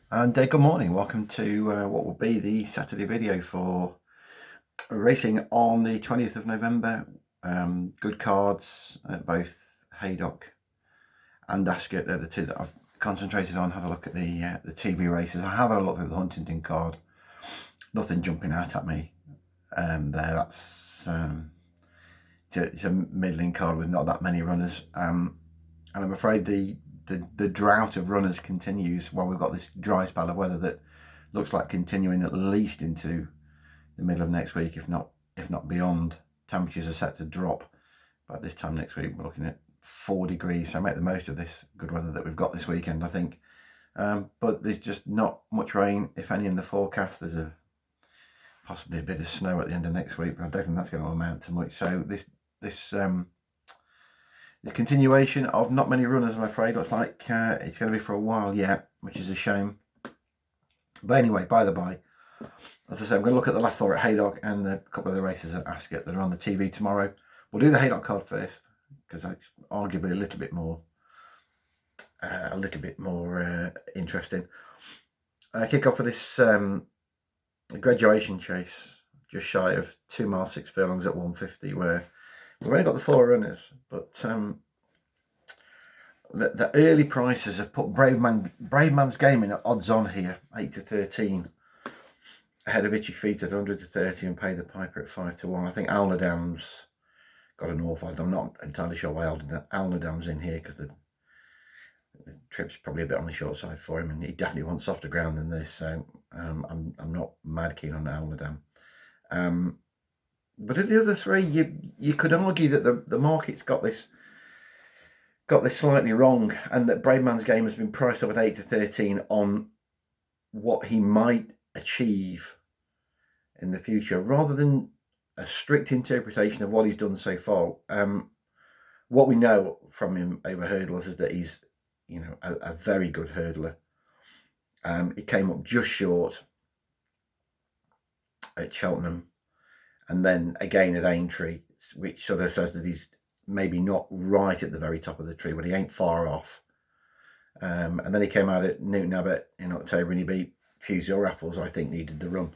And good morning, welcome to what will be the Saturday video for racing on the 20th of November. Good cards at both Haydock and Ascot. They're the two that I've concentrated on. Had a look at the TV races. I have had a look at the Huntington card. Nothing jumping out at me there. That's it's a middling card with not that many runners. And I'm afraid the drought of runners continues while we've got this dry spell of weather that looks like continuing at least into the middle of next week, if not beyond. Temperatures are set to drop by this time next week. We're looking at 4 degrees, so make the most of this good weather that we've got this weekend, I think. But there's just not much rain, if any, in the forecast. There's possibly a bit of snow at the end of next week, but I don't think that's going to amount to much. So this continuation of not many runners, I'm afraid. Looks like it's going to be for a while yet, which is a shame. But anyway, by the by, as I said, I'm going to look at the last four at Haydock and a couple of the races at Ascot that are on the TV tomorrow. We'll do the Haydock card first because that's arguably a little bit more interesting. Kick off for this graduation chase, just shy of 2 miles 6 furlongs at 150, where we've only got the 4 runners, but the early prices have put Brave Man's Game in at odds on here, 8 to 13, ahead of Itchy Feet at 100 to 30, and Pay the Piper at 5 to 1. I think Alnadam's got an awful. I'm not entirely sure why Alnadam's in here, because the trip's probably a bit on the short side for him, and he definitely wants softer ground than this. So I'm not mad keen on Alnadam. But of the other three, you could argue that the market's got this slightly wrong, and that Brave Man's Game has been priced up at 8 to 13 on what he might achieve in the future, rather than a strict interpretation of what he's done so far. What we know from him over hurdles is that he's, a very good hurdler. He came up just short at Cheltenham, and then again at Aintree, which sort of says that he's maybe not right at the very top of the tree, but he ain't far off. And then he came out at Newton Abbot in October, and he beat Fusel Raffles, I think, needed the run.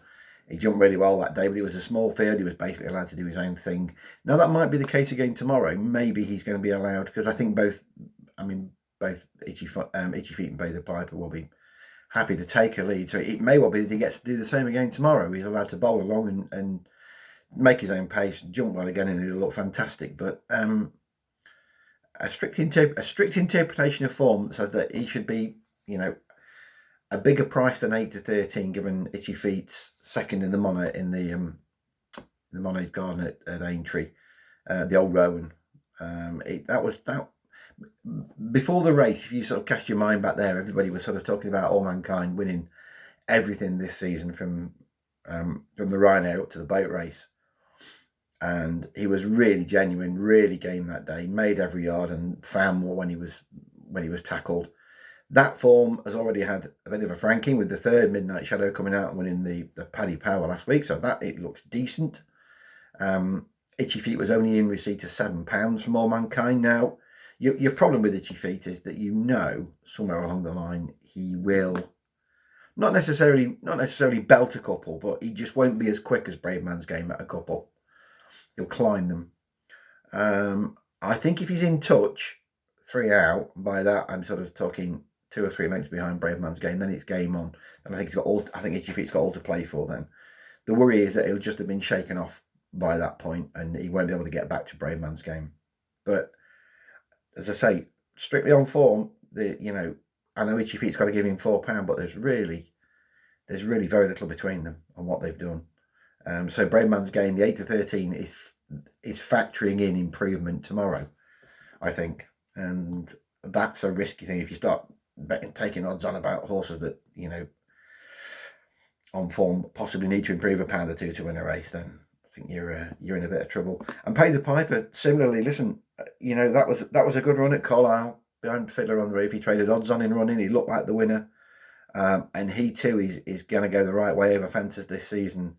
He jumped really well that day, but it was a small field. He was basically allowed to do his own thing. Now, that might be the case again tomorrow. Maybe he's going to be allowed, because I think both Itchy Feet and Pay the Piper will be happy to take a lead. So it may well be that he gets to do the same again tomorrow. He's allowed to bowl along and make his own pace, jump well again, and it'll look fantastic. But a strict interpretation of form says that he should be, a bigger price than 8 to 13, given Itchy Feet's second in the mono in the Monet's Garden at Aintree, the old Rowan. That before the race. If you sort of cast your mind back there, everybody was sort of talking about All Mankind winning everything this season, from the Rhino up to the boat race. And he was really genuine, really game that day. Made every yard and found more when he was tackled. That form has already had a bit of a franking, with the third Midnight Shadow coming out and winning the Paddy Power last week. So that it looks decent. Itchy Feet was only in receipt of £7 from All Mankind. Now, your problem with Itchy Feet is that somewhere along the line he will not necessarily belt a couple, but he just won't be as quick as Brave Man's Game at a couple. He'll climb them. I think if he's in touch, 3 out, by that I'm sort of talking 2 or 3 lengths behind Brave Man's Game, then it's game on. And I think Itchy Feet's got all to play for then. The worry is that he'll just have been shaken off by that point, and he won't be able to get back to Brave Man's Game. But as I say, strictly on form, I know Itchy Feet's got to give him £4, but there's really very little between them on what they've done. So Brave Man's Game, the 8 to 13, is factoring in improvement tomorrow, I think. And that's a risky thing if you start taking odds on about horses that, on form possibly need to improve £1 or 2 to win a race. Then I think you're in a bit of trouble. And Pay the Piper, similarly, listen, that was a good run at Carlisle behind Fiddler on the Roof. He traded odds on in running. He looked like the winner. And he too is going to go the right way over fences this season.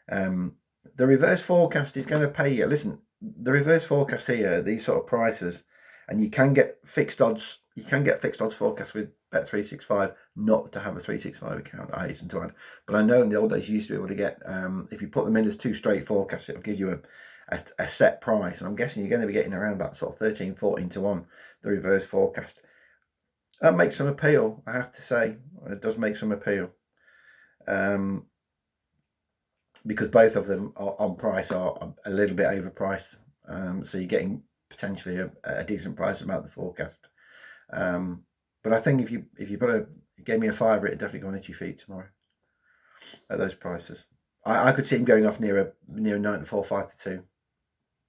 The reverse forecast is going to pay you. Listen, the reverse forecast here, these sort of prices, and you can get fixed odds. You can get fixed odds forecasts with Bet365, not to have a 365 account, I hasten to add. But I know in the old days you used to be able to get, if you put them in as 2 straight forecasts, it'll give you a set price. And I'm guessing you're going to be getting around about sort of 13, 14 to 1, the reverse forecast. That makes some appeal, I have to say. It does make some appeal. Because both of them on price are a little bit overpriced. So you're getting potentially a decent price about the forecast. But I think if you gave me a fiver, it'd definitely go on itchy feet tomorrow at those prices. I could see him going off near a 9-4, 5-2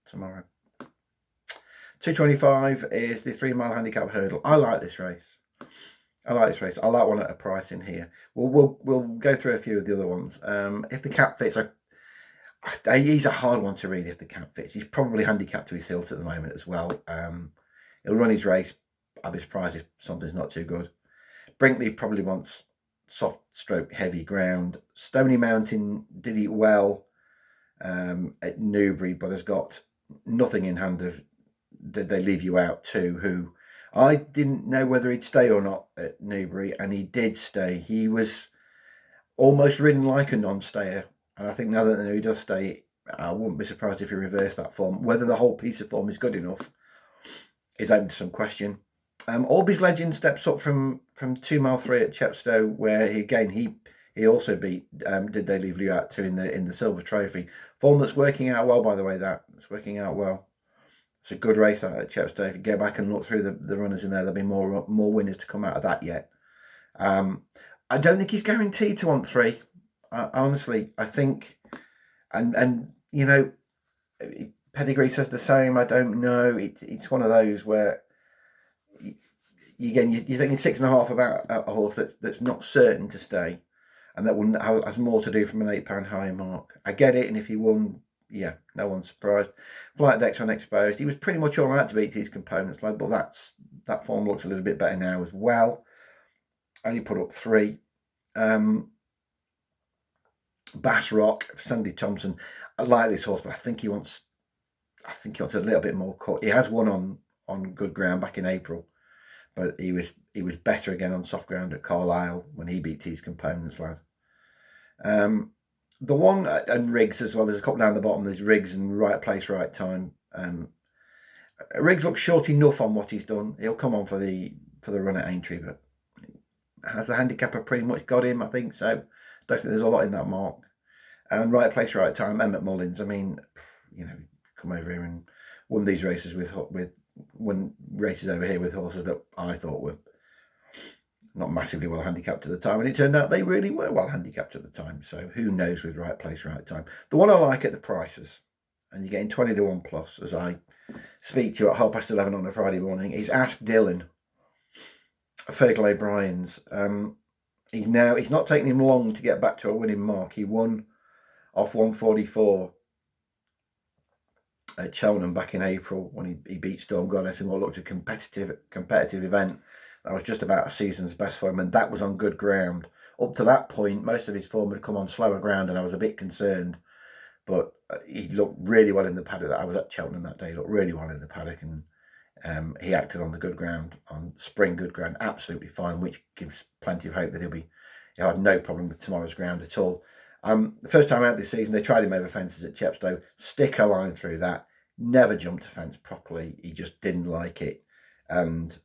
tomorrow. 225 is the 3 mile handicap hurdle. I like this race. I like one at a price in here. We'll go through a few of the other ones. If the cap fits, he's a hard one to read. If the cap fits, he's probably handicapped to his hilt at the moment as well. He'll run his race. I'd be surprised if something's not too good. Brinkley probably wants soft stroke heavy ground. Stony Mountain did it well at Newbury, but has got nothing in hand of Did They Leave You Out too, who I didn't know whether he'd stay or not at Newbury, and he did stay. He was almost ridden like a non-stayer, and I think now that he does stay, I wouldn't be surprised if he reversed that form. Whether the whole piece of form is good enough is open to some question. Orby's Legend steps up from 2 mile 3 at Chepstow, where he also beat Did They Leave You Out too in the Silver Trophy. Form that's working out well, by the way. It's working out well. It's a good race that at Chepstow. If you go back and look through the runners in there, there'll be more winners to come out of that yet. I don't think he's guaranteed to want 3. Honestly, I think, and you know, pedigree says the same. I don't know. It's one of those where you're thinking 6.5 about a horse that's not certain to stay, and that has more to do from an £8 high mark. I get it, and if he won, yeah, no one's surprised. Flight Deck's Unexposed. He was pretty much all out to beat his components, but that form looks a little bit better now as well. Only put up 3. Bass Rock, Sandy Thompson. I like this horse, but I think he wants a little bit more cut. He has won on good ground back in April, but he was better again on soft ground at Carlisle when he beat his components, lad. The one and Riggs as well. There's a couple down the bottom. There's Riggs and Right Place, Right Time. Riggs looks short enough on what he's done. He'll come on for the run at Aintree, but has the handicapper pretty much got him? I think so. Don't think there's a lot in that mark. And Right Place, Right Time. Emmett Mullins. I mean, you know, come over here and won these races won races over here with horses that I thought were not massively well handicapped at the time, and it turned out they really were well handicapped at the time. So who knows with Right Place, Right Time. The one I like at the prices, and you're getting 20 to 1 plus as I speak to you at 11:30 on a Friday morning, is Ask Dylan, Fergal O'Brien's. He's not taking him long to get back to a winning mark. He won off 144 at Cheltenham back in April when he beat Storm Goddess in what looked a competitive event. That was just about a season's best for him, and that was on good ground. Up to that point, most of his form had come on slower ground, and I was a bit concerned. But he looked really well in the paddock. I was at Cheltenham that day. He looked really well in the paddock, and he acted on the good ground, on spring good ground, absolutely fine, which gives plenty of hope that he'll have no problem with tomorrow's ground at all. The first time out this season, they tried him over fences at Chepstow. Stick a line through that. Never jumped a fence properly. He just didn't like it, and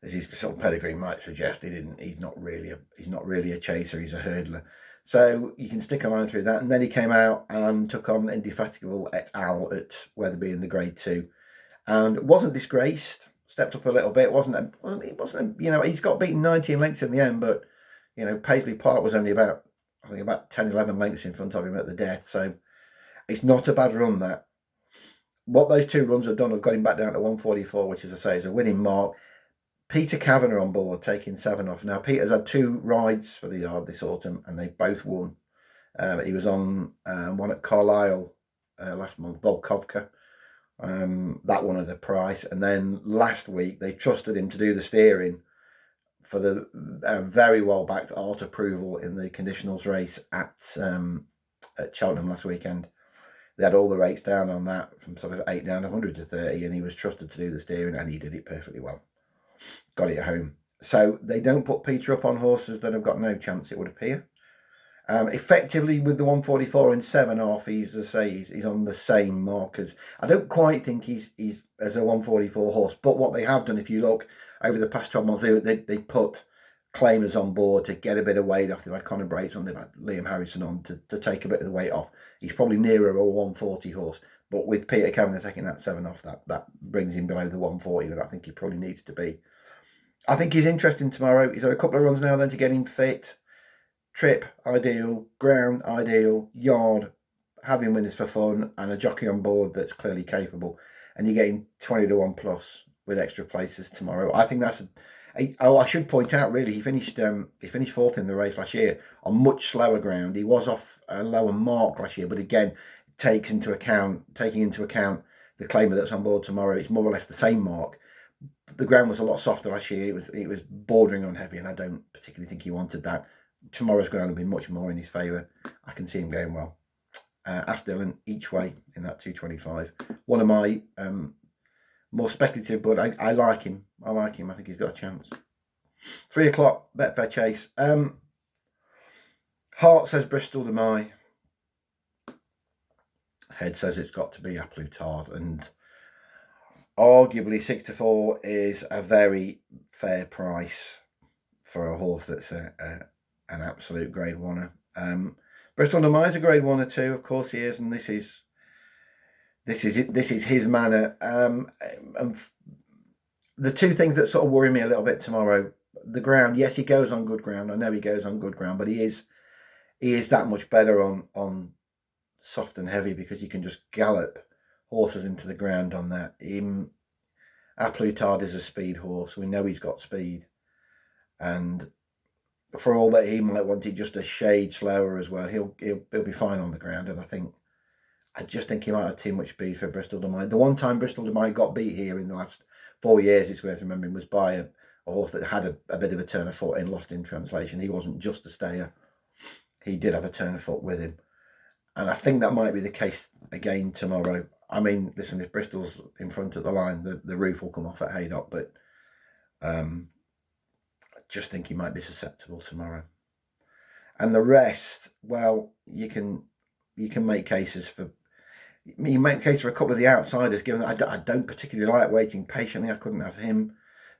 as his sort of pedigree might suggest, he's not really a chaser. He's a hurdler. So you can stick a line through that. And then he came out and took on Indefatigable et al. At Weatherby in the Grade 2, and wasn't disgraced. Stepped up a little bit. Wasn't you know, he's got beaten 19 lengths in the end, but you know, Paisley Park was only about 10, 11 lengths in front of him at the death. So it's not a bad run, that. What those 2 runs have done have got him back down to 144, which, as I say, is a winning mark. Peter Kavanagh on board, taking 7 off. Now, Peter's had 2 rides for the yard this autumn, and they've both won. He was on one at Carlisle last month, Volkovka. That one at a price. And then last week, they trusted him to do the steering for the very well-backed Art Approval in the conditionals race at Cheltenham last weekend. They had all the rates down on that, from sort of 8 down to 100 to 30, and he was trusted to do the steering, and he did it perfectly well. got it home. So they don't put Peter up on horses that have got no chance, it would appear. Effectively, with the 144 and 7.5, he's on the same markers. I don't quite think he's as a 144 horse, but what they have done, if you look over the past 12 months, they put claimers on board to get a bit of weight off. They've had Conor Brates on, they've had Liam Harrison on to take a bit of the weight off. He's probably nearer a 140 horse, but with Peter Kavanagh taking that 7 off, that brings him below the 140 that I think he probably needs to be. I think he's interesting tomorrow. He's had a couple of runs now then to get him fit. Trip, ideal. Ground, ideal. Yard, having winners for fun, and a jockey on board that's clearly capable. And you're getting 20 to 1 plus with extra places tomorrow. I think that's I should point out, really, he finished fourth in the race last year on much slower ground. He was off a lower mark last year, but again, taking into account the claimer that's on board tomorrow, it's more or less the same mark. The ground was a lot softer last year. It was bordering on heavy, and I don't particularly think he wanted that. Tomorrow's ground will be much more in his favour. I can see him going well. Ask Dylan each way in that 225. One of my more speculative, but I like him. I think he's got a chance. 3 o'clock, Betfair Chase. Heart says Bristol de Mai. Head says it's got to be A Plus Tard, and arguably 6 to 4 is a very fair price for a horse that's an absolute grade one. Bristol de Mai is a grade 1 or 2, of course he is, and this is his manner. And the two things that sort of worry me a little bit tomorrow: the ground. Yes, he goes on good ground. I know he goes on good ground, but he is that much better on soft and heavy, because you can just gallop horses into the ground on that. A Plus Tard is a speed horse. We know he's got speed, and for all that he might want it just a shade slower as well, he'll be fine on the ground. And I just think he might have too much speed for Bristol de Mai. The one time Bristol de Mai got beat here in the last 4 years, it's worth remembering, was by a horse that had a bit of a turn of foot in Lost in Translation. He wasn't just a stayer. He did have a turn of foot with him. And I think that might be the case again tomorrow. I mean, listen, if Bristol's in front of the line, the roof will come off at Haydock, but I just think he might be susceptible tomorrow. And the rest, well, you can make cases for... You make a case for a couple of the outsiders, given that I don't particularly like Waiting Patiently. I couldn't have him.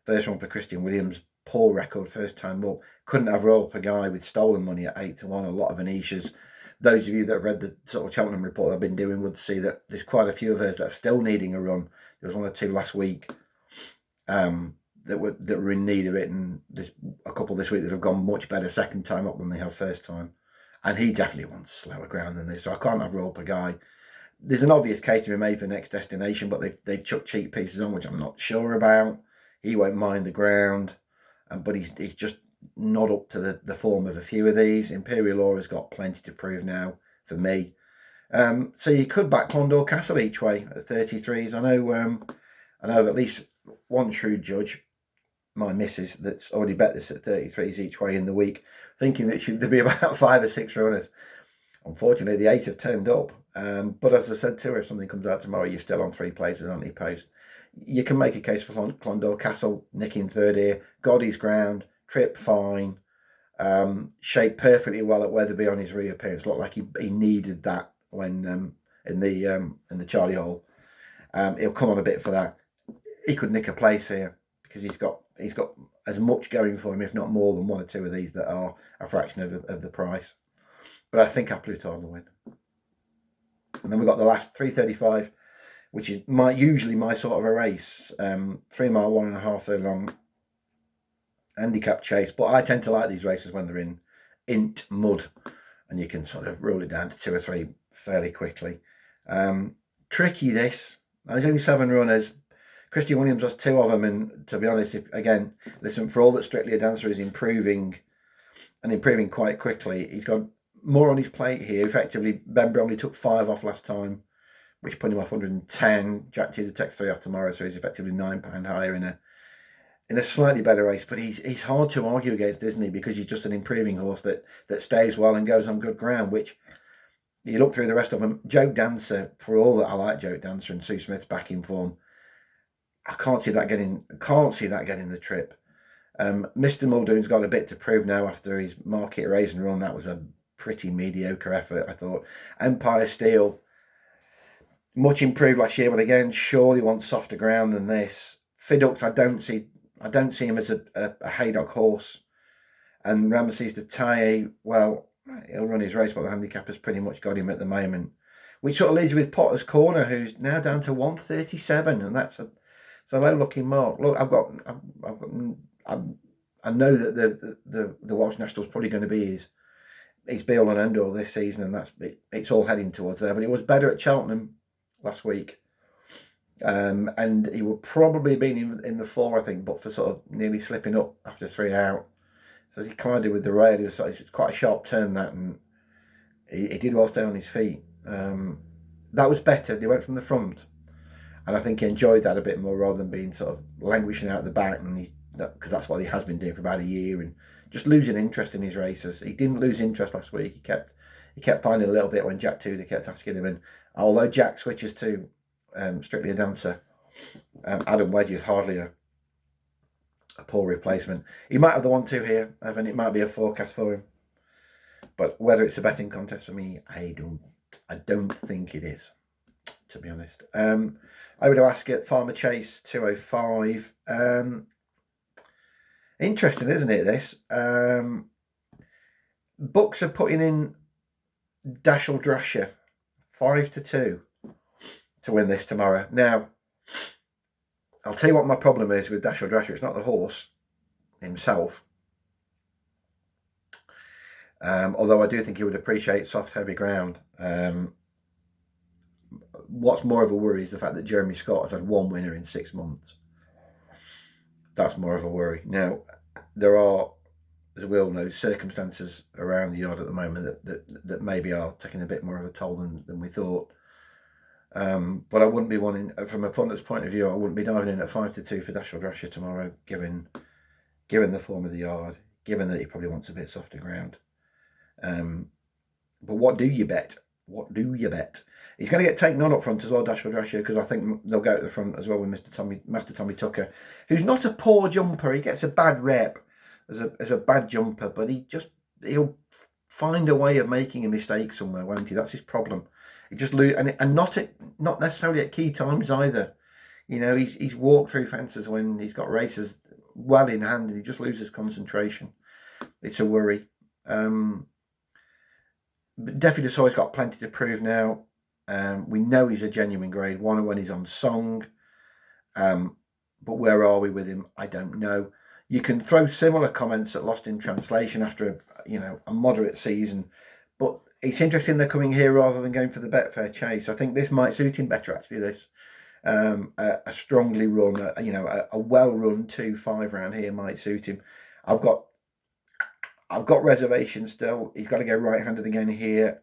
First one for Christian Williams, poor record, first time up. Couldn't have Royal Pagay with stolen money at 8 to 1, a lot of Anishas. Those of you that have read the sort of Cheltenham report I've been doing would see that there's quite a few of hers that are still needing a run. There was 1 or 2 last week that were in need of it, and there's a couple this week that have gone much better second time up than they have first time. And he definitely wants slower ground than this, so I can't have Royal Pagay. There's an obvious case to be made for Next Destination, but they've chucked cheap pieces on, which I'm not sure about. He won't mind the ground, but he's just not up to the form of a few of these. Imperial Aura's got plenty to prove now for me. So you could back Clondor Castle each way at 33s. I know of at least one shrewd judge, my missus, that's already bet this at 33s each way in the week, thinking that there be about 5 or 6 runners. Unfortunately, the 8 have turned up. But as I said to her, if something comes out tomorrow, you're still on 3 places on the post. You can make a case for Clondor Castle, nicking third here. Goddy's ground, trip fine, shaped perfectly well at Wetherby on his reappearance. Looked like he needed that when in the Charlie Hall. He'll come on a bit for that. He could nick a place here because he's got as much going for him, if not more, than 1 or 2 of these that are a fraction of the price. But I think A Plus Tard will win. And then we've got the last 3:35, which is usually my sort of a race. 3 mile, 1.5 furlong handicap chase. But I tend to like these races when they're in int mud, and you can sort of rule it down to 2 or 3 fairly quickly. Tricky this. There's only 7 runners. Christian Williams has 2 of them, and to be honest, listen, for all that Strictly a Dancer is improving quite quickly, he's got more on his plate here. Effectively, Ben Bromley took 5 off last time, which put him off 110. Jack Tudor takes 3 off tomorrow, so he's effectively £9 higher in a slightly better race. But he's hard to argue against, isn't he? Because he's just an improving horse that stays well and goes on good ground. Which you look through the rest of them. Joke Dancer, for all that I like Joke Dancer and Sue Smith's back in form, I can't see that getting the trip. Mr. Muldoon's got a bit to prove now after his market raising run. That was a pretty mediocre effort, I thought. Empire Steel, much improved last year, but again, surely wants softer ground than this. Fidux, I don't see him as a Haydock horse. And Ramesses de Taille, well, he'll run his race, but the handicap has pretty much got him at the moment. Which sort of leaves with Potter's Corner, who's now down to 137, and that's a low-looking mark. Look, I know that the Welsh National's probably going to be his be all and end all this season, and it's all heading towards there. But he was better at Cheltenham last week, and he would probably have been in the 4, I think, but for sort of nearly slipping up after 3 out. So as he collided with the rail, it's quite a sharp turn, that, and he did well stay on his feet. That was better. They went from the front, and I think he enjoyed that a bit more rather than being sort of languishing out the back, and because that's what he has been doing for about a year, and just losing interest in his races. He didn't lose interest last week. He kept finding a little bit when Jack Tudor kept asking him, and although Jack switches to Strictly a Dancer, Adam Wedge is hardly a poor replacement. He might have the 1-2 here, and it might be a forecast for him. But whether it's a betting contest for me, I don't think it is, to be honest. Over to Ascot, Farmer Chase 205. Interesting, isn't it, this? Books are putting in Dashel Drasher 5-2 to win this tomorrow. Now, I'll tell you what my problem is with Dashel Drasher. It's not the horse himself. Although I do think he would appreciate soft, heavy ground. What's more of a worry is the fact that Jeremy Scott has had 1 winner in 6 months. That's more of a worry. Now, there are, as we all know, circumstances around the yard at the moment that maybe are taking a bit more of a toll than we thought. But I wouldn't be wanting, from a pundit's point of view, I wouldn't be diving in at 5-2 for Dashel Drasher tomorrow, given the form of the yard, given that he probably wants a bit softer ground. But what do you bet? What do you bet? He's going to get taken on up front as well, Dashel Drasher, because I think they'll go at the front as well with Master Tommy Tucker, who's not a poor jumper. He gets a bad rep as a bad jumper, but he'll find a way of making a mistake somewhere, won't he? That's his problem. He just lose, and not necessarily at key times either. You know, he's walked through fences when he's got races well in hand, and he just loses concentration. It's a worry. But Defi Desoy's got plenty to prove now. We know he's a genuine Grade 1 when he's on song. But where are we with him? I don't know. You can throw similar comments at Lost in Translation after a moderate season, but it's interesting they're coming here rather than going for the Betfair chase. I think this might suit him better, actually. This a strongly run, a well-run 2-5 round here might suit him. I've got reservations still. He's got to go right-handed again here.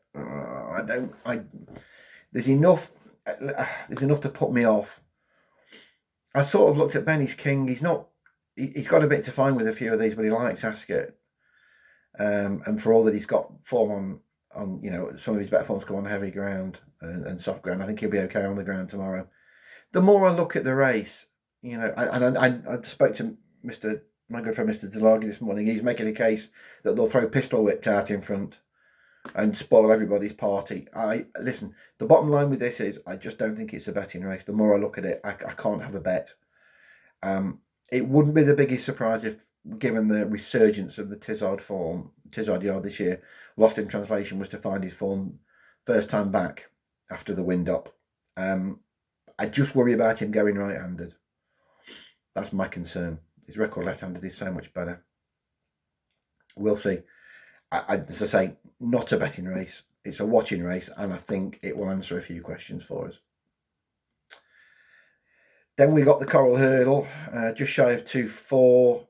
There's enough to put me off. I sort of looked at Benny's King. He's got a bit to find with a few of these, but he likes Ascot. And for all that he's got form on some of his better forms come on heavy ground and soft ground, I think he'll be okay on the ground tomorrow. The more I look at the race, I spoke to my good friend Mr. Delagi this morning. He's making a case that they'll throw pistol whipped out in front and spoil everybody's party. Listen, the bottom line with this is I just don't think it's a betting race. The more I look at it, I can't have a bet. It wouldn't be the biggest surprise if, given the resurgence of the Tizard yard this year, Lost in Translation was to find his form first time back after the wind up. I just worry about him going right-handed. That's my concern. His record left-handed is so much better. We'll see. As I say, not a betting race. It's a watching race, and I think it will answer a few questions for us. Then we got the Coral Hurdle, just shy of 2-4,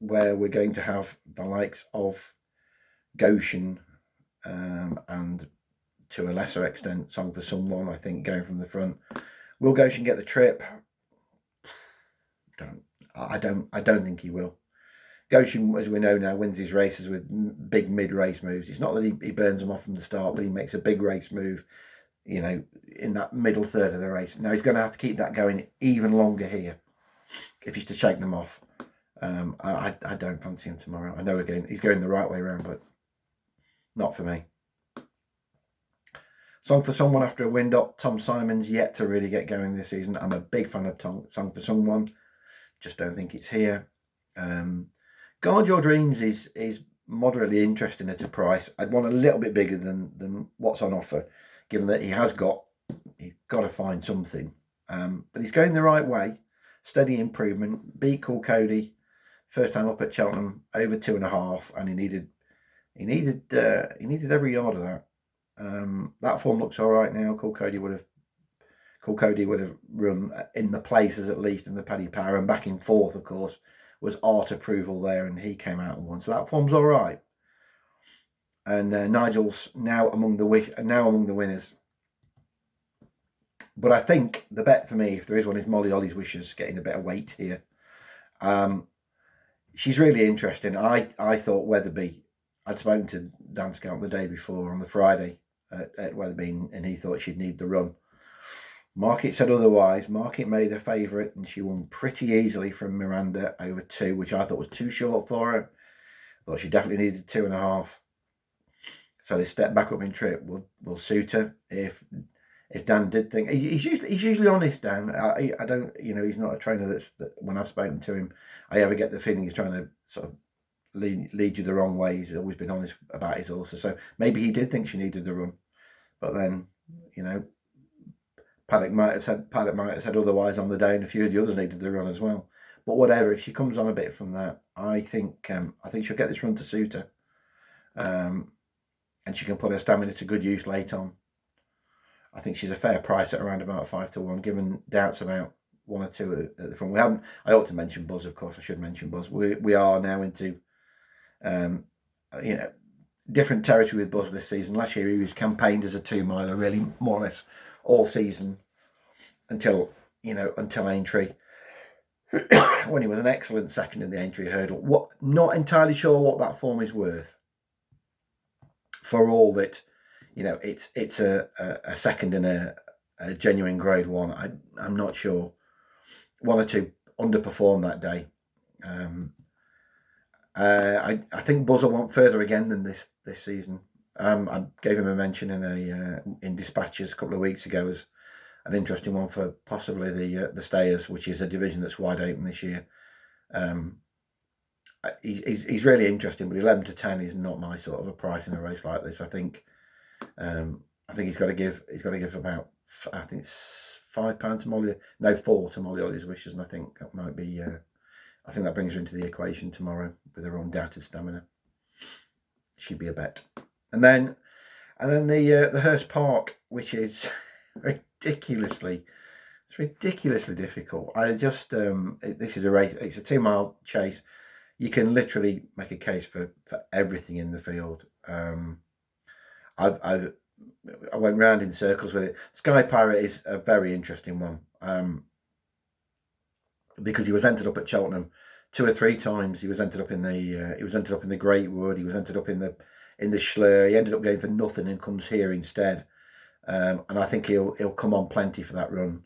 where we're going to have the likes of Goshen and, to a lesser extent, Song for Someone, I think, going from the front. Will Goshen get the trip? I don't think he will. Goshen, as we know now, wins his races with big mid-race moves. It's not that he burns them off from the start, but he makes a big race move you know, in that middle third of the race. Now he's going to have to keep that going even longer here if he's to shake them off. I don't fancy him tomorrow. I know again he's going the right way around, but not for me. Song for Someone after a wind up. Tom Simon's yet to really get going this season. I'm a big fan of Song for Someone. Just don't think it's here. Guard Your Dreams is moderately interesting at a price. I'd want a little bit bigger than what's on offer, given that he's got to find something. But he's going the right way. Steady improvement. Beat Cool Cody. First time up at Cheltenham, over 2.5, and he needed every yard of that. That form looks all right now. Cool Cody would have run in the places at least in the Paddy Power, and back in fourth, of course, was art approval there, and he came out and won. So that form's all right. And Nigel's now among the winners. But I think the bet for me, if there is one, is Molly Ollie's Wishes getting a bit of weight here. She's really interesting. I thought Weatherby. I'd spoken to Dan Scout the day before on the Friday at Weatherby, and he thought she'd need the run. Market said otherwise. Market made her favourite, and she won pretty easily from Miranda over 2, which I thought was too short for her. I thought she definitely needed 2.5. So this step back up in trip will suit her. If Dan did think he's usually honest, Dan. I don't, he's not a trainer that when I've spoken to him, I ever get the feeling he's trying to sort of lead you the wrong way. He's always been honest about his horses. So maybe he did think she needed the run, but then Paddock might have said otherwise on the day, and a few of the others needed the run as well. But whatever, if she comes on a bit from that, I think she'll get this run to suit her, and she can put her stamina to good use late on. I think she's a fair price at around about 5-1, given doubts about one or two at the front. I ought to mention Buzz, of course. I should mention Buzz. We are now into different territory with Buzz this season. Last year he was campaigned as a 2-miler, really more or less all season until Aintree, when he was an excellent second in the Aintree hurdle. Not entirely sure what that form is worth, for all that it's a second in a genuine grade 1. I'm not sure. 1 or 2 underperformed that day. I think Buzz will want further again than this season. I gave him a mention in Dispatches a couple of weeks ago as an interesting one for possibly the Stayers, which is a division that's wide open this year. He's really interesting, but 11 to 10 is not my sort of a price in a race like this. I think he's got to give about, I think it's £5 to Molly, no, 4 to Molly Ollie's Wishes, and I think that might be. I think that brings her into the equation tomorrow with her undoubted stamina. She'd be a bet. And then the Hurst Park, which is ridiculously difficult. I just this is a race. It's a 2-mile chase. You can literally make a case for everything in the field. I went round in circles with it. Sky Pirate is a very interesting one. Because he was entered up at Cheltenham 2 or 3 times. He was entered up in the Great Wood. He was entered up in the Schlur. He ended up going for nothing and comes here instead. And I think he'll come on plenty for that run.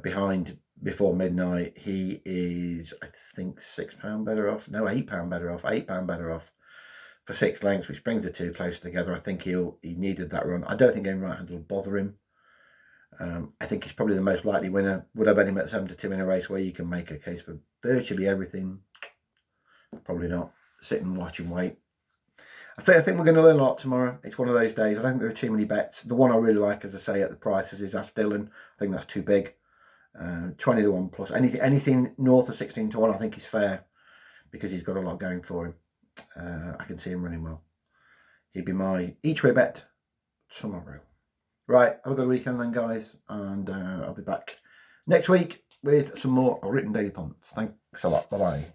Behind Before Midnight, he is, I think, £6 better off. No, £8 better off. £8 better off for 6 lengths, which brings the two close together. I think he needed that run. I don't think going right hand will bother him. I think he's probably the most likely winner. Would I bet him at 7-2 in a race where you can make a case for virtually everything? Probably not. Sit and watch and wait. I think we're going to learn a lot tomorrow. It's one of those days. I don't think there are too many bets. The one I really like, as I say, at the prices is Ascot. I think that's too big. 20 to 1 plus. Anything north of 16 to 1 I think is fair, because he's got a lot going for him. I can see him running well. He'd be my each way bet tomorrow. Right, have a good weekend then, guys, and I'll be back next week with some more written daily punts. Thanks a lot. Bye-bye.